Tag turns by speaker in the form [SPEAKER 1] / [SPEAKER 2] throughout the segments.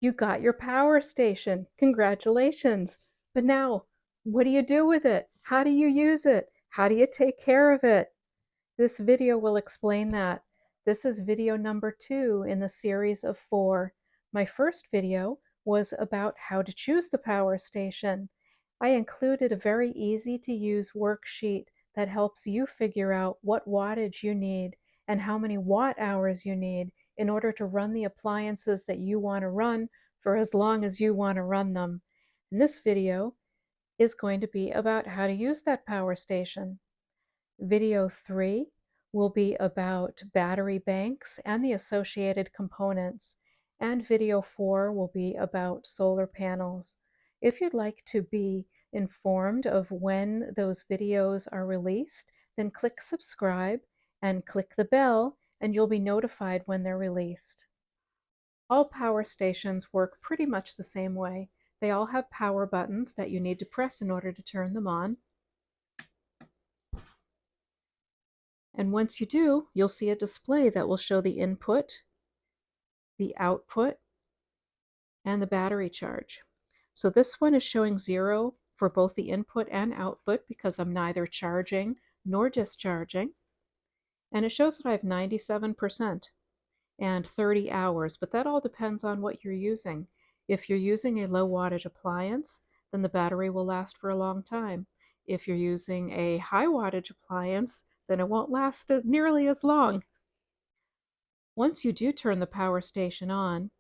[SPEAKER 1] You got your power station. Congratulations. But now, what do you do with it? How do you use it? How do you take care of it? This video will explain that. This is video number 2 in the series of 4. My first video was about how to choose the power station. I included a very easy to use worksheet that helps you figure out what wattage you need and how many watt hours you need in order to run the appliances that you want to run for as long as you want to run them. And this video is going to be about how to use that power station. Video 3 will be about battery banks and the associated components, and video 4 will be about solar panels. If you'd like to be informed of when those videos are released, then click subscribe and click the bell, and you'll be notified when they're released. All power stations work pretty much the same way. They all have power buttons that you need to press in order to turn them on. And once you do, you'll see a display that will show the input, the output, and the battery charge. So this one is showing 0 for both the input and output because I'm neither charging nor discharging. And it shows that I have 97% and 30 hours, but that all depends on what you're using. If you're using a low wattage appliance, then the battery will last for a long time. If you're using a high wattage appliance, then it won't last nearly as long. Once you do turn the power station on,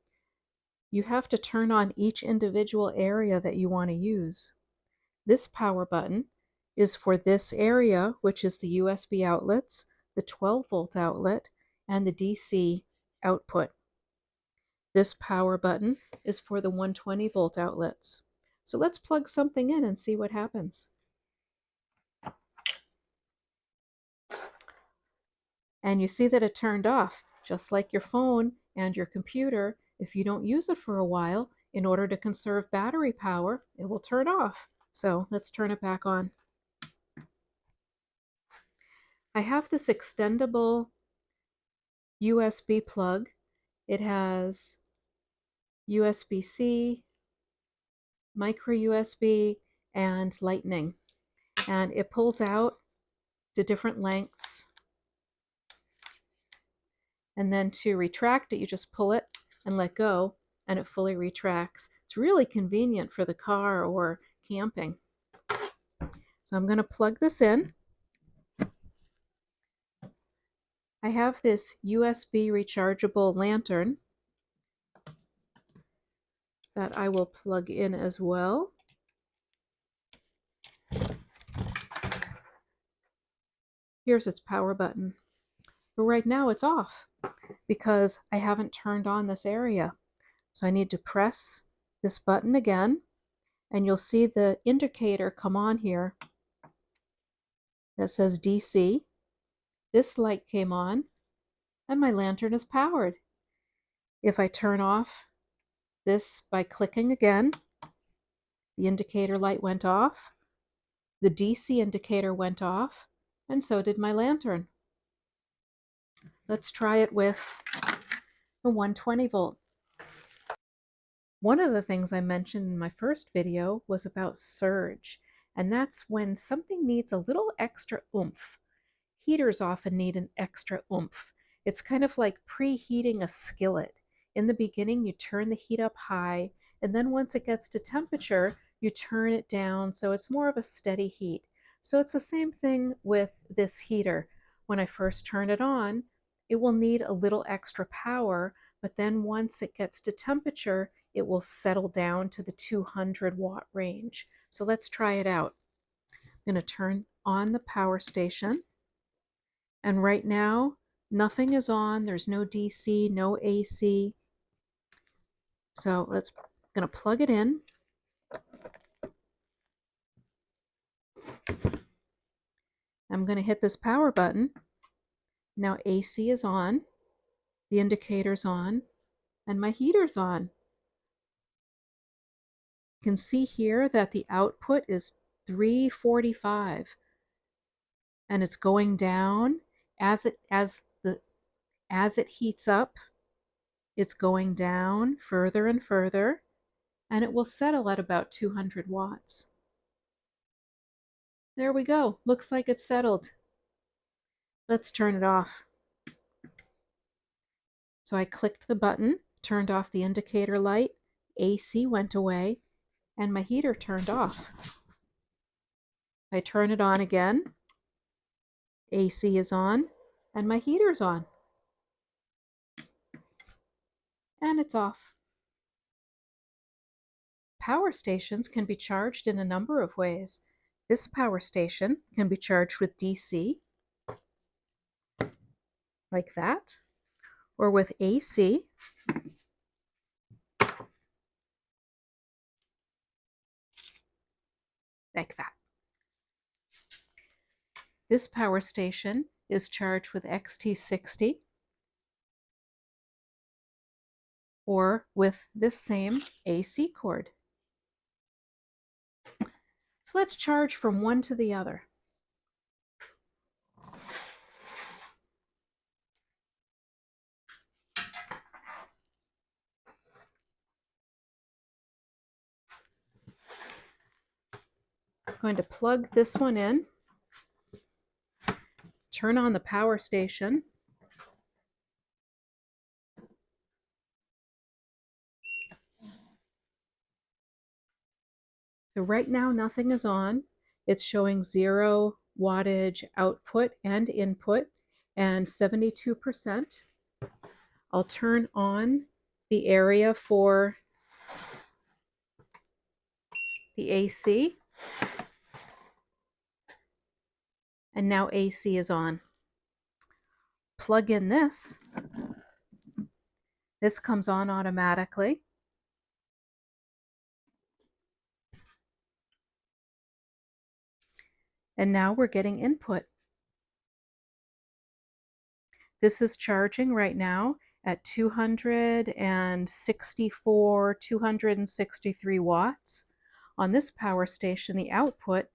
[SPEAKER 1] you have to turn on each individual area that you want to use. This power button is for this area, which is the USB outlets, the 12-volt outlet, and the DC output. This power button is for the 120-volt outlets. So let's plug something in and see what happens. And you see that it turned off, just like your phone and your computer. If you don't use it for a while, in order to conserve battery power, it will turn off. So let's turn it back on. I have this extendable USB plug. It has USB-C, micro USB, and Lightning. And it pulls out to different lengths. And then to retract it, you just pull it and let go, and it fully retracts. It's really convenient for the car or camping. So I'm going to plug this in. I have this USB rechargeable lantern that I will plug in as well. Here's its power button. But right now it's off because I haven't turned on this area. So I need to press this button again, and you'll see the indicator come on here that says DC. This light came on, and my lantern is powered. If I turn off this by clicking again, the indicator light went off, the DC indicator went off, and so did my lantern. Let's try it with the 120 volt. One of the things I mentioned in my first video was about surge, and that's when something needs a little extra oomph. Heaters often need an extra oomph. It's kind of like preheating a skillet. In the beginning, you turn the heat up high, and then once it gets to temperature, you turn it down so it's more of a steady heat. So it's the same thing with this heater. When I first turn it on, it will need a little extra power, but then once it gets to temperature, it will settle down to the 200 watt range. So let's try it out. I'm going to turn on the power station. And right now, nothing is on. There's no DC, no AC. So I'm going to plug it in. I'm going to hit this power button. Now AC is on, the indicator's on, and my heater's on. You can see here that the output is 345, and it's going down as it heats up. It's going down further and further, and it will settle at about 200 watts. There we go. Looks like it's settled. Let's turn it off. So I clicked the button, turned off the indicator light, AC went away, and my heater turned off. I turn it on again, AC is on, and my heater's on. And it's off. Power stations can be charged in a number of ways. This power station can be charged with DC, like that, or with AC, like that. This power station is charged with XT60 or with this same AC cord. So let's charge from one to the other. I'm going to plug this one in, turn on the power station, so right now nothing is on. It's showing 0 wattage output and input and 72%. I'll turn on the area for the AC, and now AC is on. Plug in this. This comes on automatically. And now we're getting input. This is charging right now at 263 watts. On this power station, the output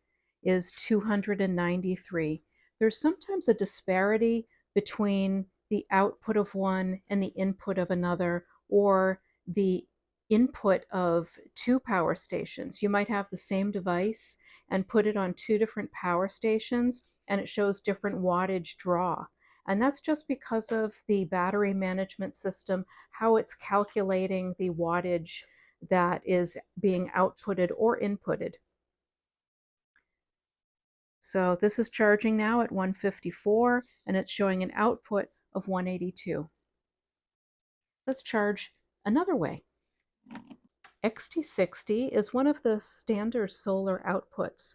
[SPEAKER 1] is 293. There's sometimes a disparity between the output of one and the input of another, or the input of two power stations. You might have the same device and put it on two different power stations, and it shows different wattage draw. And that's just because of the battery management system, how it's calculating the wattage that is being outputted or inputted. So this is charging now at 154, and it's showing an output of 182. Let's charge another way. XT60 is one of the standard solar outputs,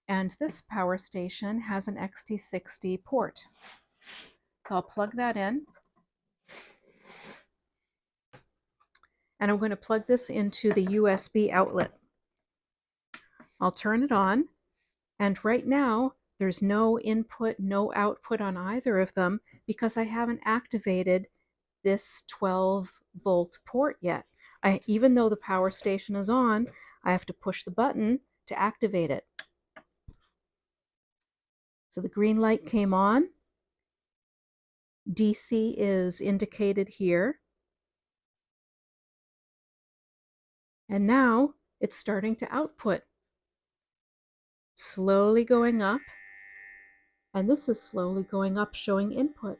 [SPEAKER 1] and this power station has an XT60 port. So I'll plug that in, and I'm going to plug this into the USB outlet. I'll turn it on, and right now there's no input, no output on either of them because I haven't activated this 12-volt port yet. Even though the power station is on, I have to push the button to activate it. So the green light came on. DC is indicated here. And now it's starting to output. Slowly going up. And this is slowly going up, showing input.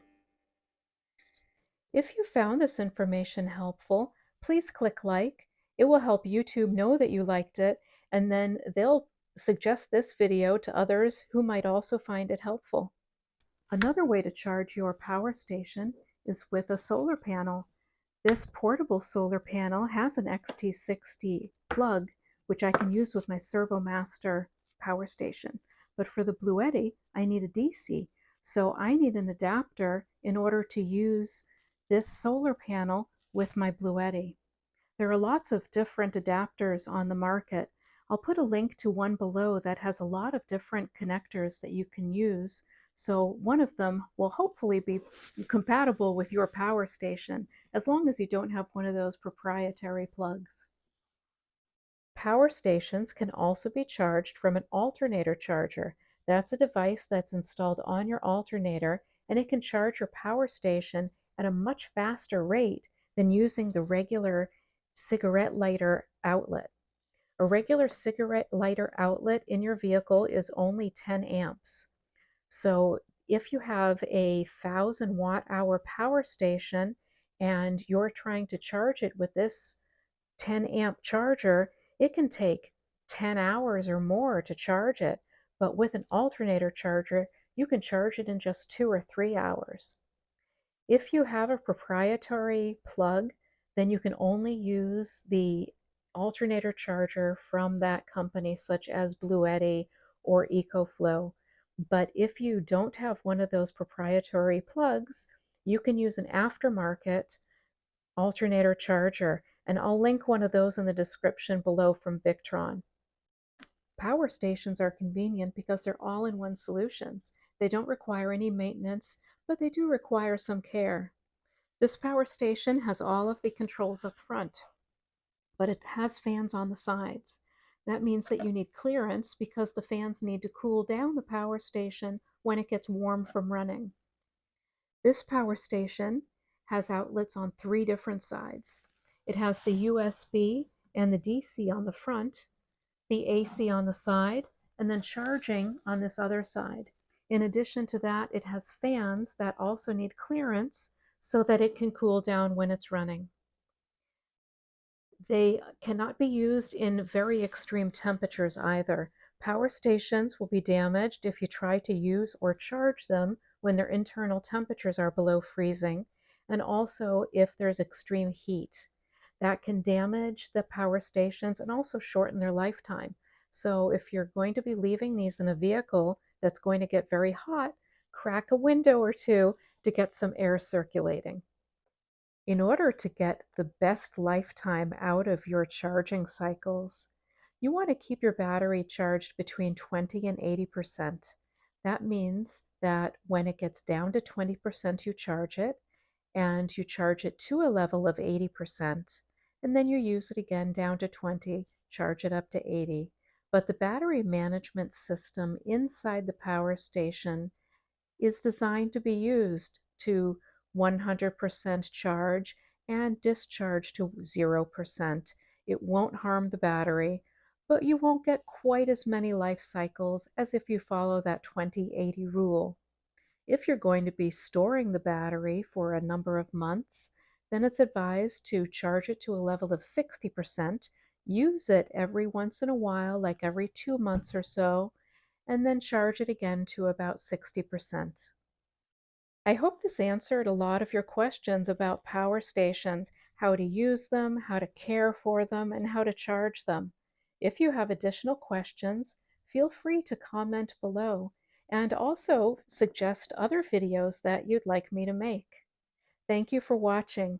[SPEAKER 1] If you found this information helpful, please click like. It will help YouTube know that you liked it, and then they'll suggest this video to others who might also find it helpful. Another way to charge your power station is with a solar panel. This portable solar panel has an XT60 plug, which I can use with my Servomaster power station. But for the BLUETTI, I need a DC. So I need an adapter in order to use this solar panel with my BLUETTI. There are lots of different adapters on the market. I'll put a link to one below that has a lot of different connectors that you can use. So one of them will hopefully be compatible with your power station, as long as you don't have one of those proprietary plugs. Power stations can also be charged from an alternator charger. That's a device that's installed on your alternator, and it can charge your power station at a much faster rate than using the regular cigarette lighter outlet. A regular cigarette lighter outlet in your vehicle is only 10 amps. So if you have a 1,000 watt hour power station and you're trying to charge it with this 10 amp charger, it can take 10 hours or more to charge it. But with an alternator charger, you can charge it in just 2 or 3 hours. If you have a proprietary plug, then you can only use the alternator charger from that company, such as BLUETTI or EcoFlow. But if you don't have one of those proprietary plugs, you can use an aftermarket alternator charger, and I'll link one of those in the description below from Pecron. Power stations are convenient because they're all-in-one solutions. They don't require any maintenance, but they do require some care. This power station has all of the controls up front, but it has fans on the sides. That means that you need clearance because the fans need to cool down the power station when it gets warm from running. This power station has outlets on 3 different sides. It has the USB and the DC on the front, the AC on the side, and then charging on this other side. In addition to that, it has fans that also need clearance so that it can cool down when it's running. They cannot be used in very extreme temperatures either. Power stations will be damaged if you try to use or charge them when their internal temperatures are below freezing, and also if there's extreme heat. That can damage the power stations and also shorten their lifetime. So if you're going to be leaving these in a vehicle that's going to get very hot, crack a window or two to get some air circulating. In order to get the best lifetime out of your charging cycles, you want to keep your battery charged between 20 and 80%. That means that when it gets down to 20%, you charge it, and you charge it to a level of 80%, and then you use it again down to 20, charge it up to 80. But the battery management system inside the power station is designed to be used to 100% charge and discharge to 0%. It won't harm the battery, but you won't get quite as many life cycles as if you follow that 20-80 rule. If you're going to be storing the battery for a number of months, then it's advised to charge it to a level of 60%, use it every once in a while, like every 2 months or so, and then charge it again to about 60%. I hope this answered a lot of your questions about power stations, how to use them, how to care for them, and how to charge them. If you have additional questions, feel free to comment below and also suggest other videos that you'd like me to make. Thank you for watching.